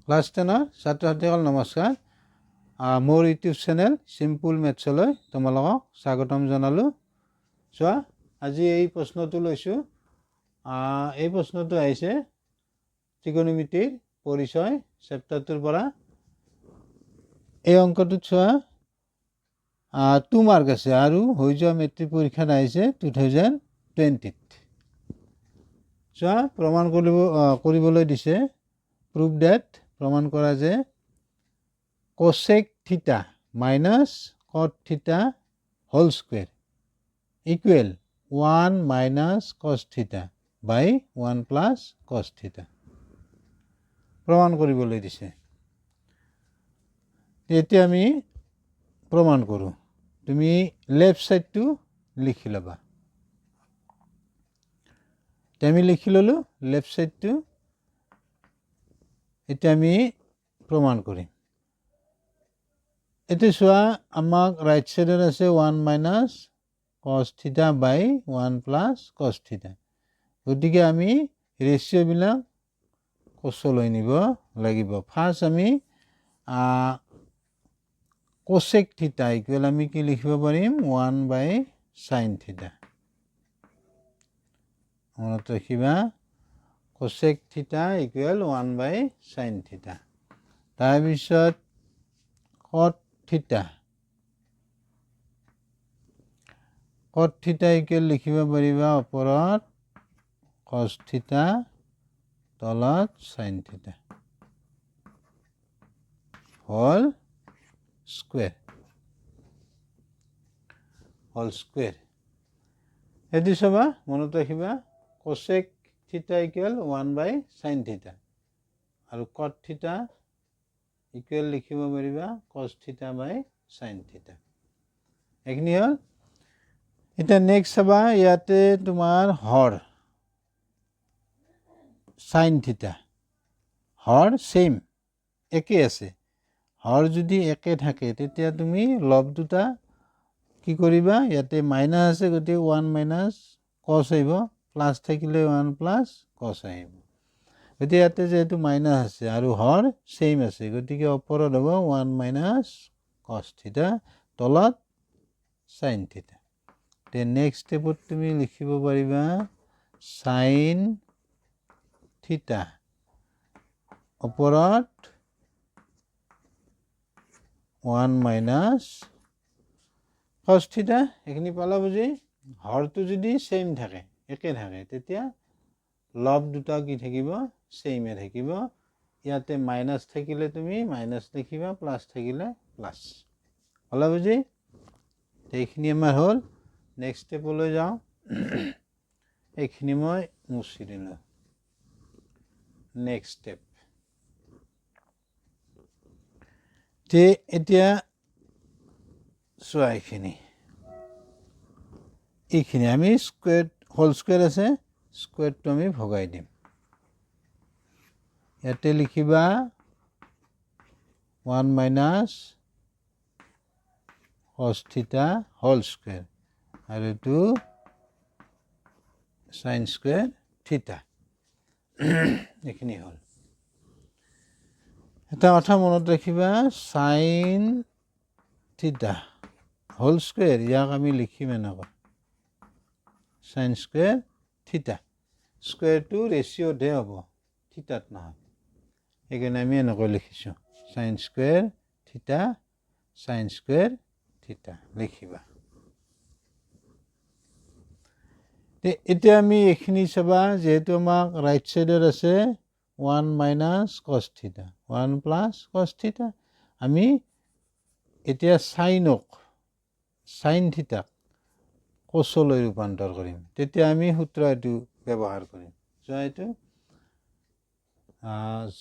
Class 10 ছাত্ৰ ছাত্ৰীসকল নমস্কাৰ। মোৰ ইউটিউব চেনেল চিম্পুল মেথছলৈ তোমালোকক স্বাগতম জনালোঁ। চোৱা, আজি এই প্ৰশ্নটো লৈছোঁ। এই প্ৰশ্নটো আহিছে ত্ৰিকোণমিতিৰ পৰিচয় চেপ্টাৰটোৰ পৰা। এই অংকটোত চোৱা 2 মাৰ্ক আছে আৰু হৈ যোৱা মেট্ৰিক পৰীক্ষাত আহিছে 2020ত। চোৱা, প্ৰমাণ কৰিবলৈ দিছে। প্ৰুভ ডেট, প্ৰমাণ কৰা যে cosec theta minus cot theta whole square equal 1 minus cos theta বাই 1 প্লাছ cos থিটা প্ৰমাণ কৰিবলৈ দিছে। এতিয়া আমি প্ৰমাণ কৰোঁ। তুমি লেফ্ট ছাইডটো লিখি ল'বা। আমি লিখি ল'লোঁ লেফ্ট ছাইডটো। এতিয়া আমি প্ৰমাণ কৰিম। এতিয়া চোৱা, আমাক ৰাইট ছাইডত আছে 1 মাইনাছ cos থিটা বাই 1 প্লাছ cos থিটা। গতিকে আমি ৰেচিঅ'বিলাক কচলৈ নিব লাগিব। ফাৰ্ষ্ট আমি cosec থিটা ইকুৱেল আমি কি লিখিব পাৰিম 1 বাই sin থিটা। মনত ৰাখিবা, cosec থিটা ইকুৱেল 1 বাই sin থিটা। তাৰপিছত cot থিটা ইকুৱেল লিখিব পাৰিবা ওপৰত cos থিটা, তলত sin থিটা হোল স্কুৱেৰ। এইটো চাবা, মনত ৰাখিবা, cosec থিটা ইকুৱেল 1 বাই sin থিটা আৰু cot থিটা ইকুৱেল লিখিব পাৰিবা cos থিটা বাই sin থিটা। এইখিনি হ'ল। এতিয়া নেক্সট চাবা, ইয়াতে তোমাৰ হৰ sin থিটা, হৰ ছেইম একে আছে। হৰ যদি একে থাকে তেতিয়া তুমি লব দুটা কি কৰিবা, ইয়াতে মাইনাছ আছে গতিকে 1 মাইনাছ cos আহিব, প্লাছ থাকিলে 1 প্লাছ cos আহিব। গতিকে ইয়াতে যিহেতু মাইনাছ আছে আৰু হৰ ছেইম আছে গতিকে ওপৰত হ'ব 1 মাইনাছ cos থিটা, তলত sin থিটা। তে নেক্সট ষ্টেপত তুমি লিখিব পাৰিবা sin থিটা ওপৰত 1 মাইনাছ cos থিটা। এইখিনি পালা বুজি। হৰটো যদি ছেইম থাকে, একে থাকে, তেতিয়া লব দুটা কি থাকিব, ছেইমে থাকিব। ইয়াতে মাইনাছ থাকিলে তুমি মাইনাছ লিখিবা, প্লাছ থাকিলে প্লাছ। হ'লা বুজি। এইখিনি আমাৰ হ'ল। নেক্সট ষ্টেপলৈ যাওঁ। এইখিনি মই মুছি দিলোঁ। Next step. এতিয়া চোৱা, এইখিনি আমি স্কুৱেৰ হোল স্কুৱেৰ আছে, স্কুৱেৰটো আমি ভগাই দিম। ইয়াতে লিখিবা 1 minus cos theta whole square আৰু এইটো sin স্কুৱেৰ থিটা। এইখিনি হ'ল। এটা কথা মনত ৰাখিবা, sin থিটা হোল স্কুৱেৰ, ইয়াক আমি লিখিম এনেকৈ sin স্কুৱেৰ থিটা। স্কুৱেৰটো ৰেচিঅ'তহে হ'ব, থিটাত নহয়। সেইকাৰণে আমি এনেকৈ লিখিছোঁ sin স্কুৱেৰ থিটা, sin স্কুৱেৰ থিটা লিখিবা। এতিয়া আমি এইখিনি চাবা, যিহেতু আমাক ৰাইট ছাইডত আছে 1 মাইনাছ cos থিটা, 1 প্লাছ cos থিটা। আমি এতিয়া sin থিটাক কচলৈ ৰূপান্তৰ কৰিম। তেতিয়া আমি সূত্ৰ এইটো ব্যৱহাৰ কৰিম। চোৱা, এইটো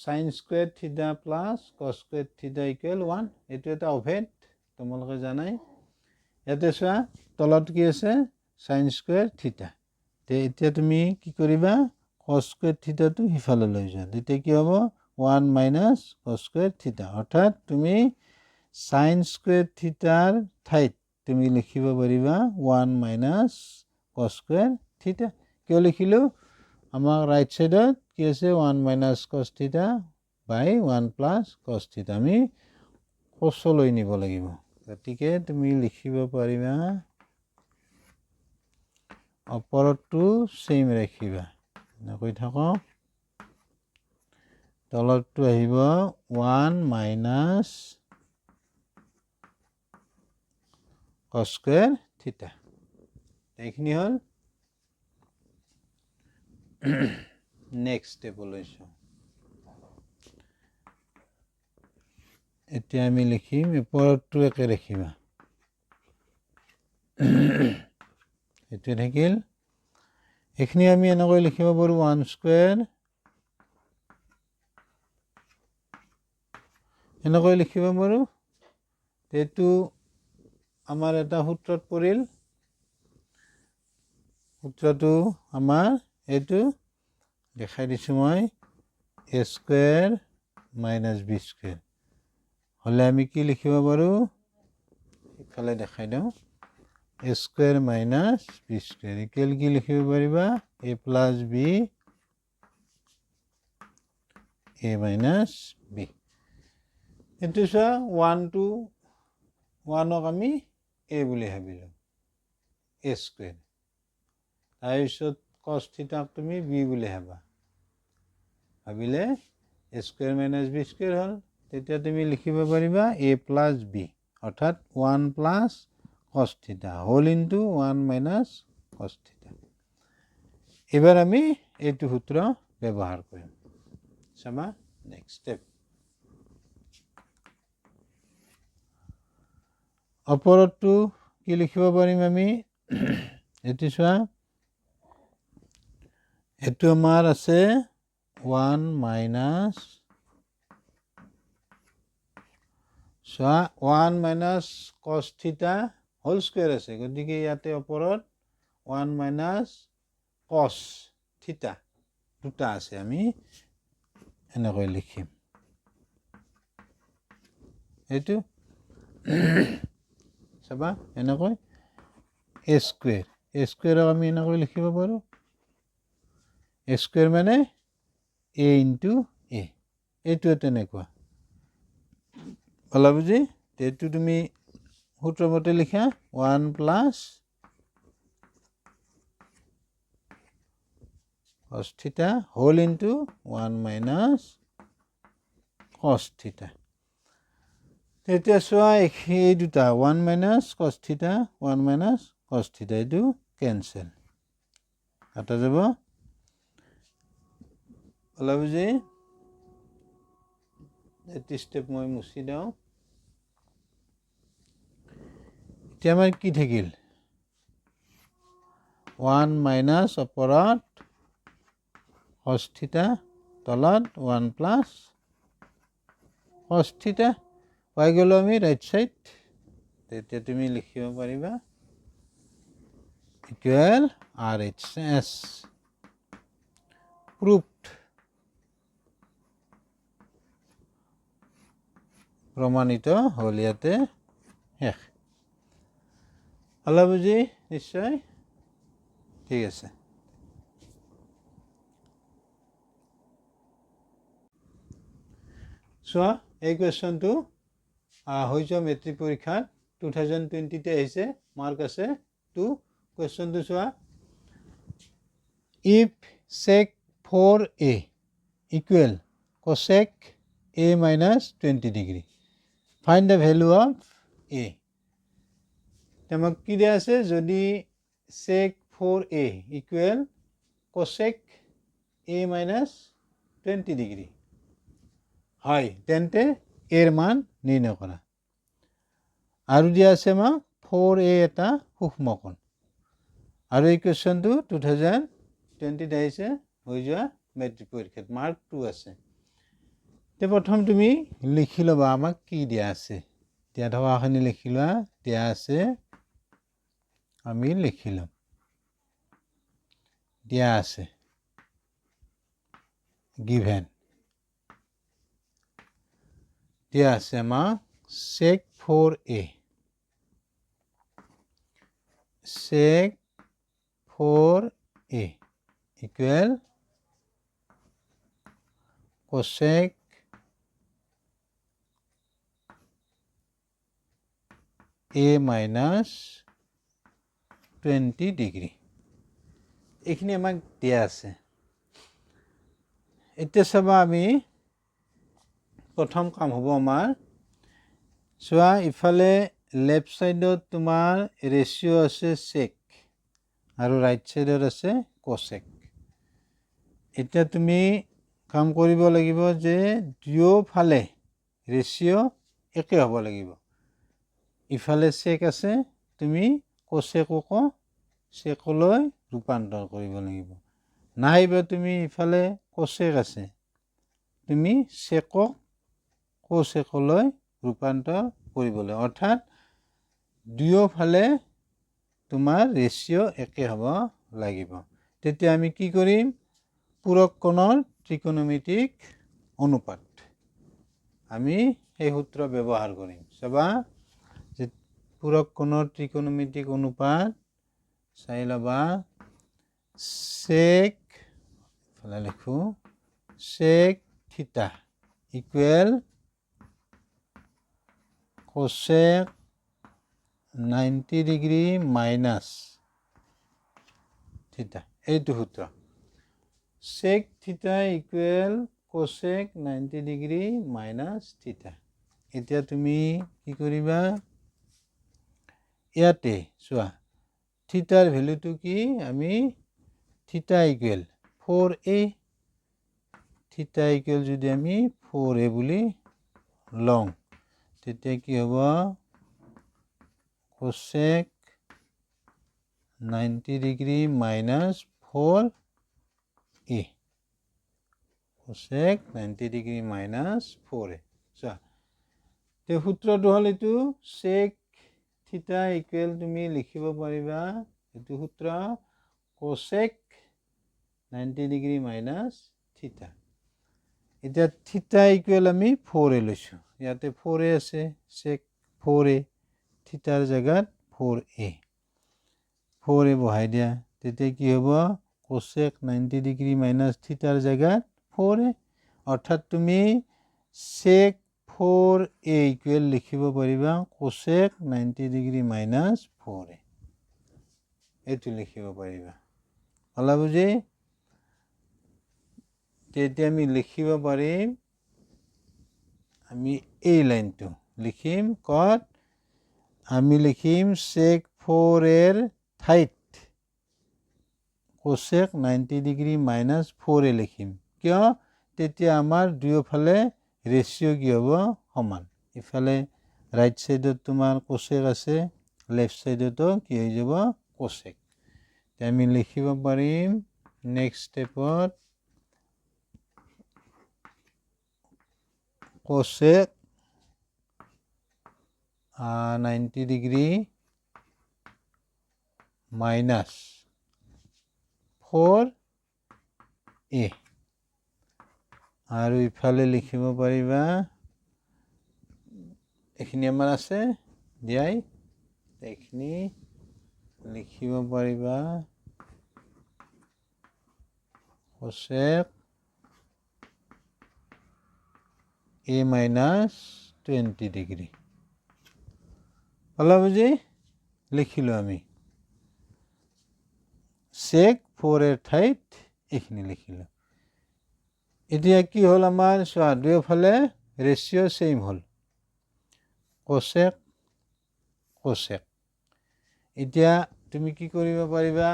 sin স্কুৱেৰ থিটা প্লাছ cos স্কুৱেৰ থিটা ইকুৱেল 1। এইটো এটা অভেদ, তোমালোকে জানাই। ইয়াতে চোৱা, তলত কি আছে sin স্কুৱেৰ থিটা। এতিয়া তুমি কি কৰিবা, cos স্কুৱেৰ থিটাটো সিফালে লৈ যোৱা। তেতিয়া কি হ'ব 1 মাইনাছ cos স্কুৱেৰ থিটা। অৰ্থাৎ তুমি sin স্কুৱেৰ থিটাৰ ঠাইত তুমি লিখিব পাৰিবা 1 মাইনাছ cos স্কুৱেৰ থিটা। কিয় লিখিলোঁ, আমাৰ ৰাইট ছাইডত কি আছে 1 মাইনাছ cos থিটা, বাই 1 প্লাছ কছ থিটা আমি কচলৈ নিব লাগিব গতিকে তুমি লিখিব পাৰিবা ওপৰতো সেম ৰাখিবা নকৈ থাকক তলতটো আহিব 1 মাইনাছ cos square theta এইখিনি হল নেক্সট স্টেপ লৈছো এতিয়া আমি লিখিম ওপৰতটো একে ৰাখিবা এটো থাকিল এইখিনি আমি এনেকৈ লিখিব পাৰো 1 স্কয়াৰ এনেকৈ লিখিব পাৰো এটো আমাৰ এটা সূত্ৰত পৰিল সূত্ৰটো আমাৰ এটো দেখাই দিছো মই a square minus b square হলে আমি কি লিখিব পাৰো ইফালে দেখাই দাও a square minus b square equal কি লিখিব পাৰিবা a plus b a minus b এটো সা 1 to 1 ক আমি a বুলি ভাবিলো a স্কয়াৰ তাৰপিছত cos থিটা তুমি b বুলি ভাবা ভাবিলে a square minus b square হল তেতিয়া তুমি লিখিব পাৰিবা a প্লাছ b অৰ্থাৎ 1 plus cos theta whole into 1 minus cos theta এবাৰ আমি এইটো সূত্ৰ ব্যৱহাৰ কৰিম চাবা নেক্সট স্টেপ ওপৰতটো কি লিখিব পাৰিম আমি এটো চোৱা এটো আমাৰ আছে 1 মাইনাছ চোৱা 1 minus cos theta whole square আছে গতিকে ইয়াতে ওপৰত 1 মাইনাছ cos থিটা দুটা আছে আমি এনেকৈ লিখিম এটো চাবা এনেকৈ a স্কয়াৰ আমি এনেকৈ লিখিব পাৰো a স্কয়াৰ মানে a ইনটু a এটো তেনেকুৱা ভালো বুজি এটো তুমি সূত্ৰমতে লিখা 1 plus cos theta whole into 1 minus cos থিটা তেতিয়া চোৱা এই দুটা 1 মাইনাছ cos থিটা 1 মাইনাছ cos থিটা এটো কেনসেল কাটা যাব ভালো বুজি এটো স্টেপ মই মুছি দাও এতিয়া আমাৰ কি থাকিল 1 মাইনাছ ওপৰত cos থিটা তলত 1 প্লাছ cos থিটা পাই গলো আমি রাইট সাইড তেতিয়া তুমি লিখিব পাৰিবা ইকুৱেল RHS proved প্ৰমাণিত হল ইয়াতে শেষ হলো বুজি নিশ্চয় ঠিক আছে চোৱা এই কোৱেশ্চনটো হইছো মেট্ৰিক পৰীক্ষা 2020 তে আহিছে মাৰ্ক আছে 2 কোৱেশ্চনটো চোৱা if sec 4a equal cosec a minus 20 degree find the value of a তেমক কি দিয়া আছে যদি sec 4a equal cosec a minus 20 degree হয় তেন্তে এর মান নির্ণয় করা আৰু দিয়া আছে মা 4a এটা সূক্ষ্মকোণ আৰু এই কোৱেশ্চনটো 2020 আহিছে হৈ যোৱা মেট্ৰিক পৰীক্ষাত মাৰ্ক 2 আছে তে প্ৰথম তুমি লিখি লবা আমাক কি দিয়া আছে দিয়া ধৰাখিনি লিখি লোৱা দিয়া আছে আমি লিখিলাম দিয়া আছে given দিয়া আছে আমাক sec 4a sec 4a equal cosec a minus 20 degree এইখিনি আমাক দিয়া আছে এতিয়া চাবা আমি প্ৰথম কাম হ'ব আমাৰ চোৱা ইফালে লেফট সাইডত তোমাৰ ৰেশিও আছে sec আৰু ৰাইট সাইডত আছে cosec এতিয়া তুমি কাম কৰিব লাগিব যে দুয়োফালে ৰেশিও একে হ'ব লাগিব ইফালে sec আছে তুমি cosecক secলৈ ৰূপান্তৰ কৰিব লাগিব নাইবা তুমি ইফালে cosec আছে তুমি secক cosecলৈ ৰূপান্তৰ কৰিব লাগিব অৰ্থাৎ দুয়োফালে তোমাৰ ৰেশিও একে হ'ব লাগিব তেতিয়া আমি কি কৰিম পূৰক কোণৰ ত্ৰিকোণমিতিক অনুপাত আমি এই সূত্ৰ ব্যৱহাৰ কৰিম চাবা যে পূৰক কোণৰ ত্ৰিকোণমিতিক অনুপাত চাই লবা sec ফালে লিখো sec থিটা ইকুৱেল cosec 90 ডিগ্ৰী মাইনাস থিটা এইটো সূত্ৰ sec থিটা ইকুৱেল cosec 90 ডিগ্ৰী মাইনাস থিটা এতিয়া তুমি কি কৰিবা ইয়াতে চোৱা থিটাৰ ভ্যালুটো কি আমি থিটা ইকুৱেল 4a থিটা ইকুৱেল যদি আমি 4a বুলি লওঁ তেতিয়া কি হ'ব cosec 90 degree minus 4a cosec 90 degree minus 4a চোৱা তে সূত্ৰটো হ'ল এইটো sec থিটা ইকুৱেল তুমি লিখিব পাৰিবা এইটো সূত্ৰ cosec 90 ডিগ্ৰী মাইনাস থিটা এতিয়া থিটা ইকুৱেল আমি 4a লৈছো ইয়াতে 4a আছে sec 4a থিটাৰ জায়গাত 4a বহাই দিয়া তেতিয়া কি হ'ব cosec 90 ডিগ্ৰী মাইনাস থিটাৰ জায়গাত 4a অৰ্থাৎ তুমি sec 4a ইকুৱেল লিখিব পাৰিবা cosec 90 ডিগ্ৰী মাইনাস 4a এইটো লিখিব পাৰিবা হলা বুজি তেতিয়া আমি লিখিব পাৰিম আমি এই লাইনটো লিখিম কত আমি লিখিম sec 4 এৰ ঠাইত cosec 90 ডিগ্ৰী মাইনাস 4a লিখিম কিয় তেতিয়া আমাৰ দুয়োফালে ৰেশিও কি হ'ব সমান ইফালে ৰাইট সাইডত তোমাৰ cosec আছে লেফট সাইডতো কি হৈ যাব cosec আমি লিখিব পাৰিম নেক্সট স্টেপত cosec 90 ডিগ্ৰী মাইনাস 4a আৰু ইফালে লিখিব পাৰিবা এখিনি আমাৰ আছে দিয়াই এখিনি লিখিব পাৰিবা cosec a minus 20 ডিগ্ৰী হলা বুজি লিখিলো আমি sec 4 এৰ ঠাইত এখিনি লিখিলো এতিয়া কি হল আমাৰ সোয়া দুয়োফালে ৰেশিও সেম হল cosec এতিয়া তুমি কি কৰিব পাৰিবা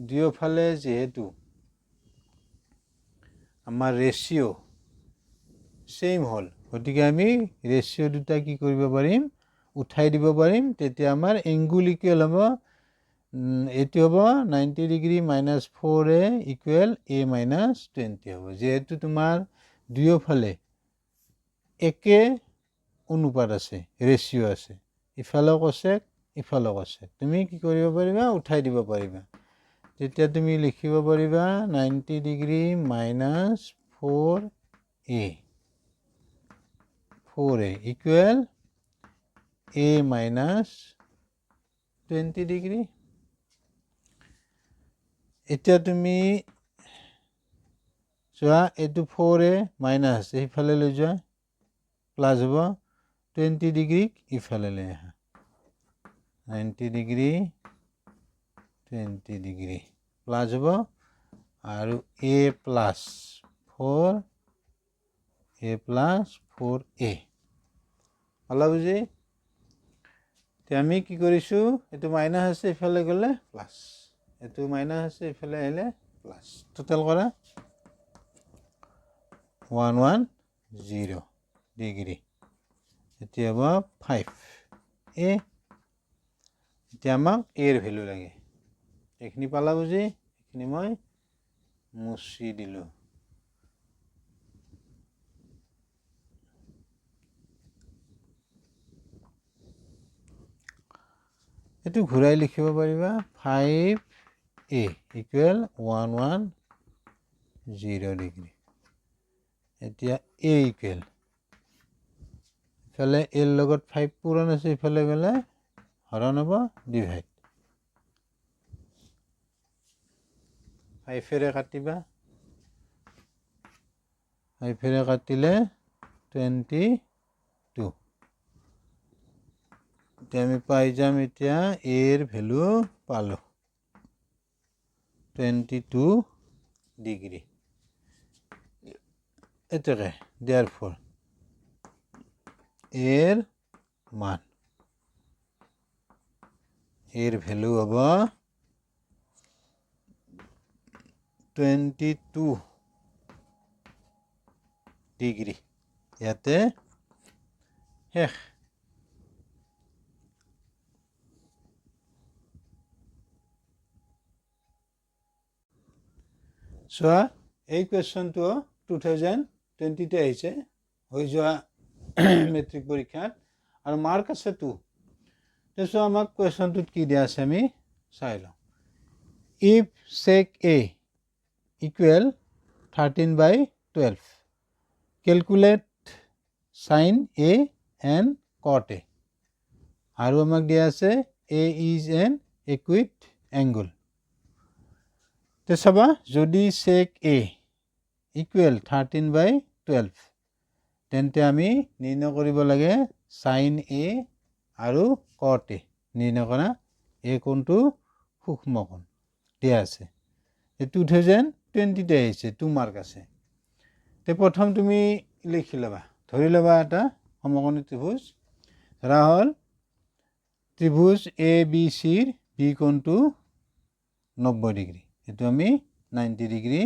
দুয়োফালে যেহেতু আমাৰ ৰেশিও সেম হল গতিকে আমি ৰেশিও দুটা কি কৰিব পাৰিম উঠাই দিব পাৰিম তেতিয়া আমাৰ এংগুল ইকুৱেল হ'ব এটি হ'ব 90 degree minus 4a equal a minus 20 হ'ব যেহেতু তোমাৰ দুয়োফালে একে অনুপাত আছে ৰেশিও আছে ইফালে cosec ইফালে cosec তুমি কি কৰিব পাৰিবা উঠাই দিব পাৰিবা তেতিয়া তুমি লিখিব পাৰিবা 90 degree minus 4a equal a minus 20 degree এতিয়া তুমি চোৱা এটো 4a মাইনাস ইফালে লৈ যোৱা প্লাস হ'ব 20 ডিগ্ৰী ইফালে লৈ আহা 90 ডিগ্ৰী 20 ডিগ্ৰী প্লাছ হ'ব আৰু a প্লাছ 4a হলা বুজি এতিয়া আমি কি কৰিছোঁ এইটো মাইনাছ আছে ইফালে গ'লে প্লাছ এইটো মাইনাছ আছে ইফালে আহিলে প্লাছ টোটেল কৰা 110 ডিগ্ৰী এতিয়া হ'ব 5a এতিয়া আমাক এৰ ভেলু লাগে এইখিনি পালা বুজি এইখিনি মই মুছি দিলোঁ এইটো ঘূৰাই লিখিব পাৰিবা 5a ইকুৱেল 110 ডিগ্ৰী এতিয়া a ইকুৱেল ইফালে এৰ লগত 5 পূৰণ আছে ইফালে গ'লে হৰণ হ'ব ডিভাইড 5 এৰে কাটিবা 5 এৰে কাটিলে 22 এতিয়া আমি পাই যাম এতিয়া এৰ ভেলু পালোঁ 22 ডিগ্ৰী এটাকে therefore এৰ মান এৰ ভ্যালু হব 22 ডিগ্ৰী ইয়াতে শেষ চোৱা এই কুৱেশ্যনটো 2020 আহিছে হৈ যোৱা মেট্ৰিক পৰীক্ষাত আৰু মাৰ্ক আছে 2 তেছো আমাক কুৱেশ্যনটোত কি দিয়া আছে আমি চাই লওঁ if sec a equal 13/12 calculate sin a and cot a আৰু আমাক দিয়া আছে a is an acute angle তে চাবা যদি sec a equal 13/12 তেন্তে আমি নিৰ্ণয় কৰিব লাগে sin a আৰু cot a নিৰ্ণয় কৰা এই কোণটো সূক্ষ্ম কোণ দিয়া আছে 2020 তে আহিছে 2 মাৰ্ক আছে তে প্ৰথম তুমি লিখি লবা ধৰি লবা এটা সমকোণী ত্ৰিভুজ ধৰা হল ত্ৰিভুজ a b c ৰ b কোণটো 90 ডিগ্ৰী এটো আমি 90 ডিগ্ৰী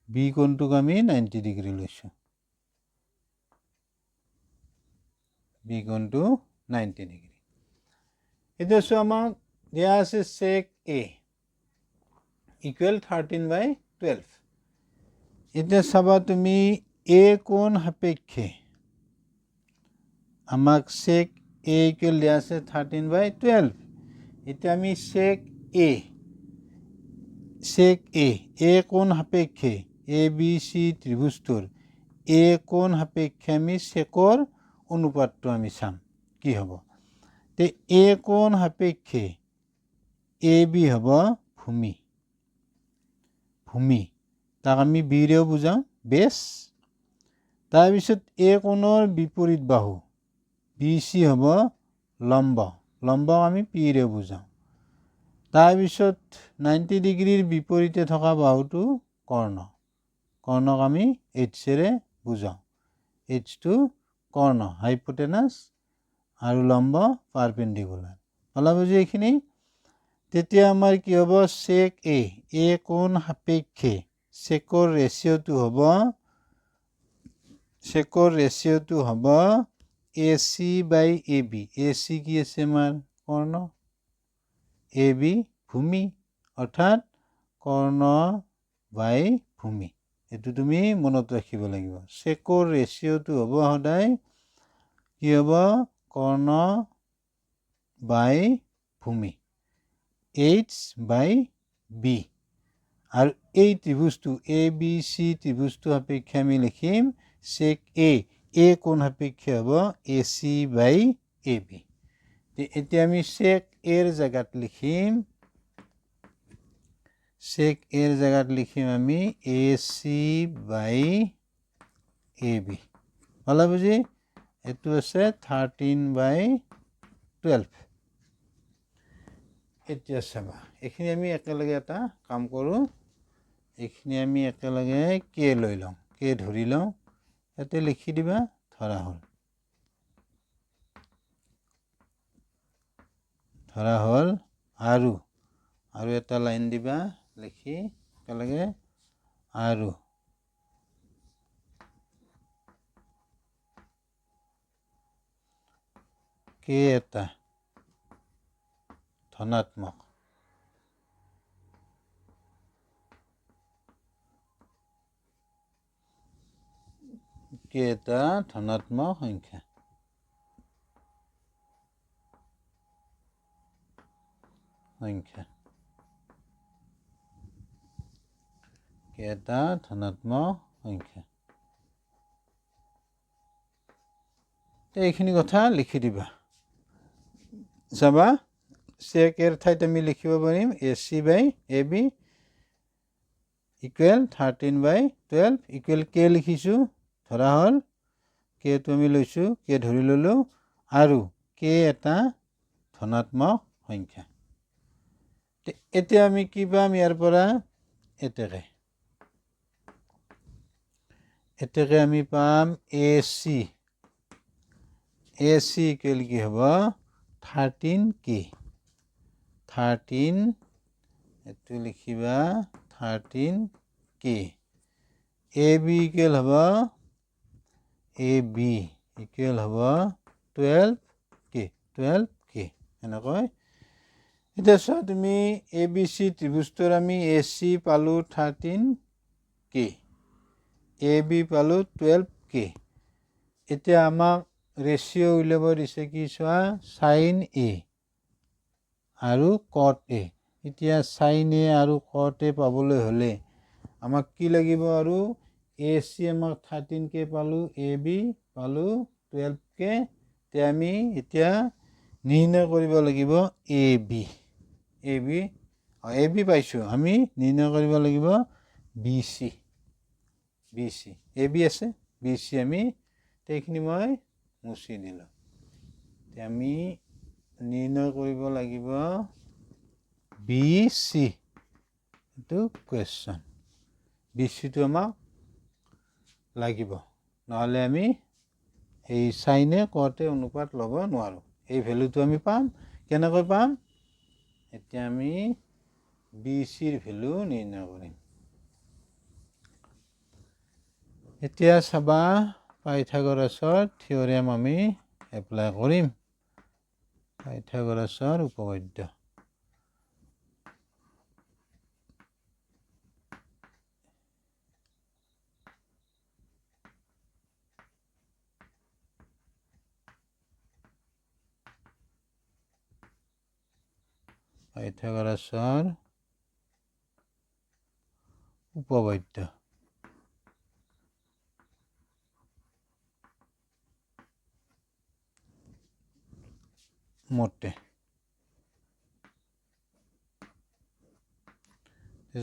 b কোণটোক আমি 90 ডিগ্ৰী লৈছো b কোণটো 90 ডিগ্ৰী এটা সো আমাক দিয়া আছে sec a equal 13/12 এটা চাবা তুমি a কোণ সাপেক্ষে আমাক sec a equal দিয়া আছে 13/12 এটা আমি sec a কোণ সাপেক্ষে a b c ত্ৰিভুজটোৰ a কোণ সাপেক্ষে আমি secৰ অনুপাতটো আমি চাম কি হ'ব তে a কোণ সাপেক্ষে a b হ'ব ভূমি তাক আমি b ৰেও বুজাও বেছ তাৰ পিছত a কোণৰ বিপৰীত বাহু bc হ'ব লম্ব আমি p ৰেও বুজাও তাৰ পিছত 90 ডিগ্ৰীৰ বিপৰীতে থকা বাহুটো কৰ্ণক আমি h ৰে বুজাও h টো কৰ্ণ হাইপোটেনাস আৰু লম্ব পাৰপেন্ডিকুলাৰ হলা বুজি এইখিনি তেতিয়া আমাৰ কি হ'ব sec a কোণ সাপেক্ষে secৰ ৰেচিওটো হ'ব AC/AB AC কি আছে আমাৰ কৰ্ণ AB ভূমি অৰ্থাৎ কৰ্ণ বাই ভূমি এটো তুমি মনত ৰাখিব লাগিব secৰ ৰেচিওটো হ'ব সদায় কি হ'ব কৰ্ণ বাই ভূমি H/B আৰু এই ত্ৰিভুজটো ABC ত্ৰিভুজটো সাপেক্ষে আমি লিখিম sec a কোণ সাপেক্ষে হ'ব AC/AB এতিয়া আমি sec a ৰ জায়গাত লিখিম আমি AC/AB হলা বুজি এটো আছে 13/12 এতিয়া চাবা এইখিনি আমি একেলগে এটা কাম কৰোঁ এইখিনি আমি একেলগে কে লৈ লওঁ কে ধৰি লওঁ ইয়াতে লিখি দিবা ধৰা হ'ল আৰু এটা লাইন দিবা লিখি একেলগে আৰু কে এটা ধনাত্মক কে এটা ধনাত্মক সংখ্যা কে এটা ধনাত্মক সংখ্যা এইখিনি কথা লিখি দিবা চাবা চেক এৰ ঠাইত আমি লিখিব পাৰিম AC বাই AB ইকুৱেল 13/12 ইকুৱেল কে লিখিছোঁ ধৰা হ'ল কেটো আমি লৈছোঁ কে ধৰি ল'লোঁ আৰু কে এটা ধনাত্মক সংখ্যা এতিয়া আমি কি পাম ইয়াৰ পৰা এতেকে আমি পাম AC ইকুৱেল কি হ'ব 13k এইটো লিখিবা 13k AB ইকুৱেল হ'ব AB ইকুৱেল হ'ব 12k এনেকৈ এতিয়া চোৱা তুমি ABC ত্ৰিভুজটোৰ আমি AC পালোঁ 13k AB পালোঁ 12k এতিয়া আমাক ৰেচিঅ' উলিয়াব দিছে কি চোৱা sin A আৰু cot A এতিয়া sin A আৰু cot A পাবলৈ হ'লে আমাক কি লাগিব আৰু AC আমাক 13k পালোঁ AB পালোঁ 12k তে আমি এতিয়া নিৰ্ণয় কৰিব লাগিব AB পাইছোঁ আমি নিৰ্ণয় কৰিব লাগিব BC AB আছে BC আমি এইখিনি মই মুছি দিলোঁ আমি নিৰ্ণয় কৰিব লাগিব BC এইটো কুৱেশ্যন BCটো আমাক লাগিব নহ'লে আমি এই চাইনে কতে অনুপাত ল'ব নোৱাৰোঁ এই ভেলুটো আমি পাম কেনেকৈ পাম এতিয়া আমি BCৰ ভেলু নিৰ্ণয় কৰিম এতিয়া চাবা পাইথাগোৰাছৰ থিওৰেম আমি এপ্লাই কৰিম পাইথাগোৰাছৰ উপপাদ্য পাইথাগোৰাছৰ উপপাদ্য মতে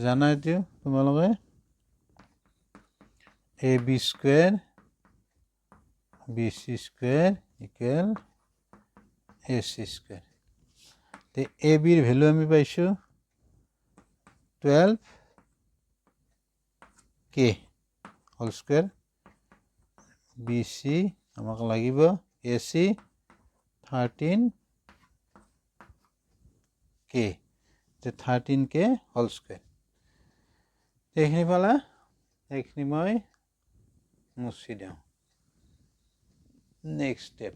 জানা এতিয়া তোমালোকে AB square BC square equal AC square তে AB এর ভ্যালু আমি পাইছো 12k হোল স্কোয়ার BC আমাক লাগিব AC 13k তে 13k হোল স্কোয়ার এইখিনি পালা এইখিনি মই মুছি দিওঁ নেক্সট স্টেপ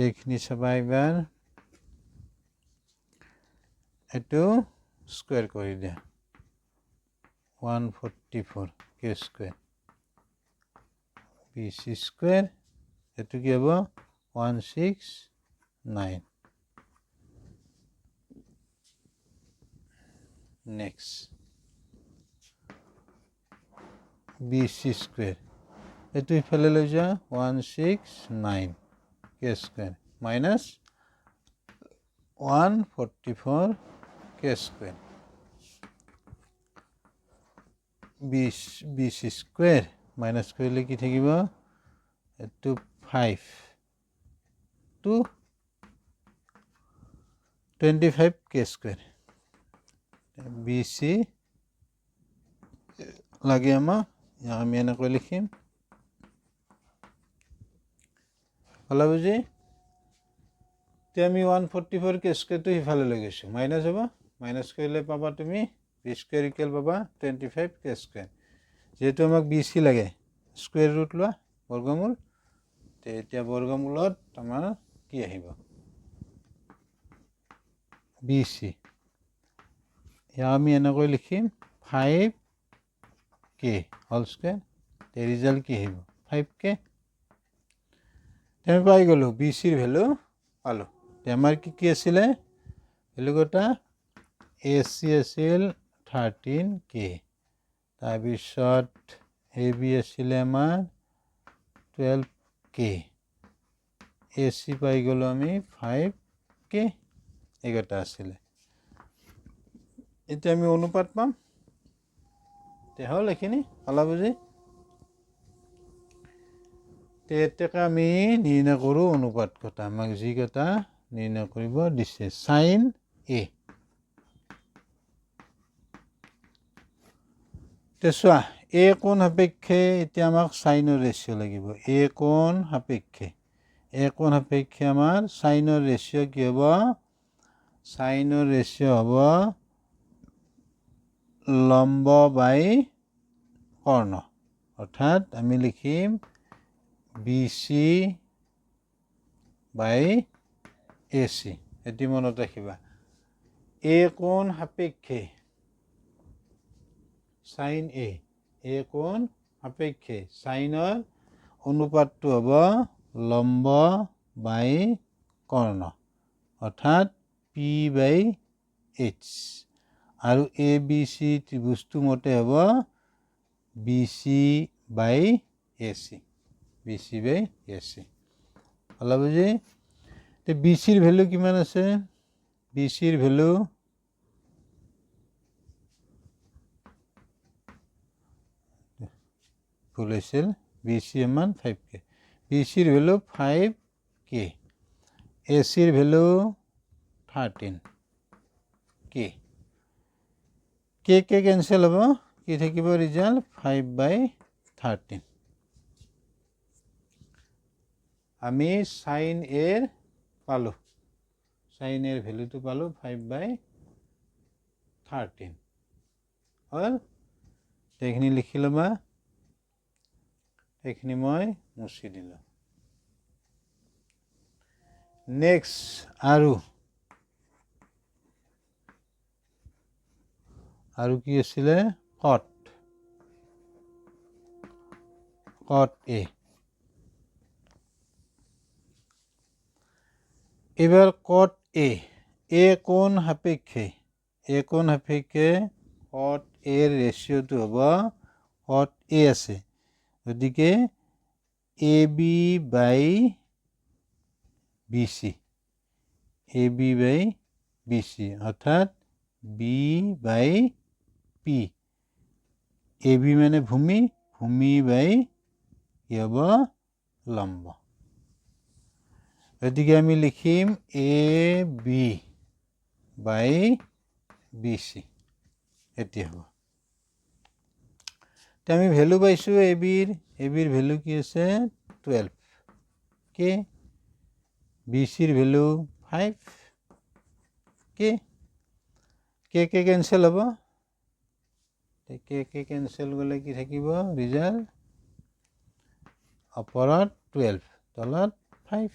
এইখিনি চাবা এবাৰ এইটো স্কোয়াৰ কৰি দিয়া 144k স্কোয়ার BC স্কোয়ার এইটো কি হ'ব 169 next BC square এটো ইফালে লৈ যা 169 k square minus 144 k square BC square minus কৰিলে কি থাকিব এটো 5 to 25k² BC লাগে আমাক ইয়াক আমি এনেকৈ লিখিম হলা বুজি এতিয়া আমি 144k² টো ইফালে লৈ গৈছো মাইনাস হ'ব মাইনাস কৰিলে পাবা তুমি b² ইকুৱেল পাবা 25k²। যেহেতু আমাক BC লাগে স্কয়াৰ ৰুট লোৱা বৰ্গমূল তে এতিয়া বৰ্গমূলত আমাৰ কি আহিব BC ইয়া আমি এনেকৈ লিখিম 5k হোল স্কয়াৰ তে ৰিজাল্ট কি আহিব 5k আমি পাই গলো BC ৰ ভ্যালু পালো তে আমাৰ কি আছিল ভ্যালু কটা AC আছিল 13k তাৰ পিছত AB আছিল আমাৰ 12k AC পাই গলো আমি 5k এগটা আছিল এতিয়া আমি অনুপাত পাম তে হল এখিনি হলা বুজি তে এটাকে আমি নিৰ্ণয় কৰো অনুপাত কটা আমাক যি কটা নিৰ্ণয় কৰিব দিছে sin A তে চোৱা A কোণ সাপেক্ষে এতিয়া আমাক সাইনৰ ৰেশিও লাগিব A কোণ সাপেক্ষে আমাৰ সাইনৰ ৰেশিও কি হ'ব সাইনৰ ৰেশিও হ'ব লম্ব বাই কৰ্ণ অৰ্থাৎ আমি লিখিম BC বাই AC এটি মনত ৰাখিবা A কোণ সাপেক্ষে sin A কোণ সাপেক্ষে সাইনৰ অনুপাতটো হ'ব লম্ব বাই কৰ্ণ অৰ্থাৎ P/H আৰু ABC ত্ৰিভুজটো মতে হ'ব BC বাই AC হলা বুজি তে BC ৰ ভ্যালু কিমান আছে BC ৰ ভ্যালু ভুল হৈছিল BC মান 5k BC ৰ ভ্যালু 5k AC ৰ ভ্যালু 13k k কেনসেল হ'ব কি থাকিব ৰিজাল্ট 5/13 আমি sin A পালো sin A ভ্যালুটো পালো 5/13 হল এইখিনি লিখি লবা এইখিনি মই মুছি দিলো নেক্সট আৰু কি আছিলে cot A এবার cot A কোণ সাপেক্ষে cot A এর রেশিওটো হ'ব cot A আছে গতিকে AB বাই BC অর্থাৎ B বাই P AB মানে ভূমি বাই কি হ'ব লম্ব গতিকে আমি লিখিম AB বাই BC এটি হ'ব তে আমি ভ্যালু পাইছো AB ৰ ভ্যালু কি আছে 12k BC ৰ ভ্যালু 5k k কেনসেল হ'ব k কেনসেল গলে কি থাকিব ৰিজাল্ট ওপৰত 12 তলত 5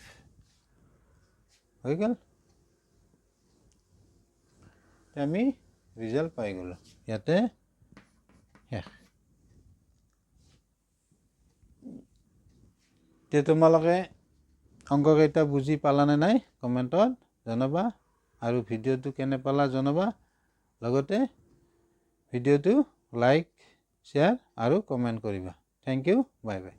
হৈ গল আমি ৰিজাল্ট পাই গলো ইয়াতে তে তোমালোকে অংককেইটা বুজি পালানে নাই কমেন্টত জনাবা আৰু ভিডিওটো কেনে পালা জনাবা লগতে ভিডিওটো লাইক শেয়াৰ আৰু কমেন্ট কৰিবা থ্যাংক ইউ বাই বাই